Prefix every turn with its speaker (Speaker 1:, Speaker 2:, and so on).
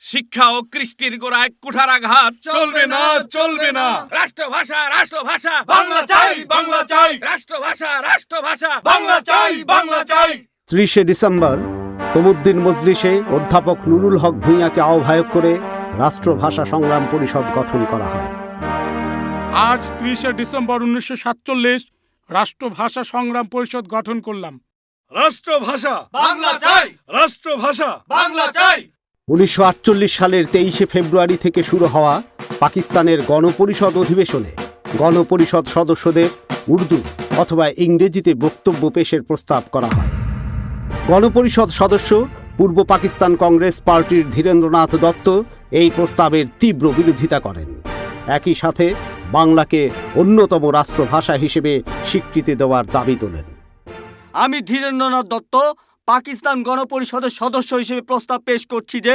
Speaker 1: শিক্ষা ও কৃষ্টির গোড়ায় কুঠারাঘাত
Speaker 2: চলবে না, চলবে না।
Speaker 1: রাষ্ট্রভাষা রাষ্ট্রভাষা
Speaker 2: বাংলা চাই, বাংলা চাই।
Speaker 1: রাষ্ট্রভাষা রাষ্ট্রভাষা
Speaker 2: বাংলা চাই, বাংলা চাই।
Speaker 3: 30শে ডিসেম্বর তমুদ্দিন মজলিসে অধ্যাপক নুরুল হক ভূঁইয়াকে আহ্বায়ক করে রাষ্ট্রভাষা সংগ্রাম পরিষদ গঠন করা হয়।
Speaker 4: আজ 30শে ডিসেম্বর 1947 রাষ্ট্রভাষা সংগ্রাম পরিষদ গঠন করলাম।
Speaker 2: রাষ্ট্রভাষা বাংলা চাই, রাষ্ট্রভাষা বাংলা চাই।
Speaker 3: 1948 সালের 23শে ফেব্রুয়ারি থেকে শুরু হওয়া পাকিস্তানের গণপরিষদ অধিবেশনে গণপরিষদ সদস্যদের উর্দু অথবা ইংরেজিতে বক্তব্য পেশের প্রস্তাব করা হয়। গণপরিষদ সদস্য পূর্ব পাকিস্তান কংগ্রেস পার্টির ধীরেন্দ্রনাথ দত্ত এই প্রস্তাবের তীব্র বিরোধিতা করেন। একই সাথে বাংলাকে অন্যতম রাষ্ট্রভাষা হিসেবে স্বীকৃতি দেওয়ার দাবি তোলেন।
Speaker 5: আমি ধীরেন্দ্রনাথ দত্ত পাকিস্তান গণপরিষদের সদস্য হিসেবে প্রস্তাব পেশ করছি যে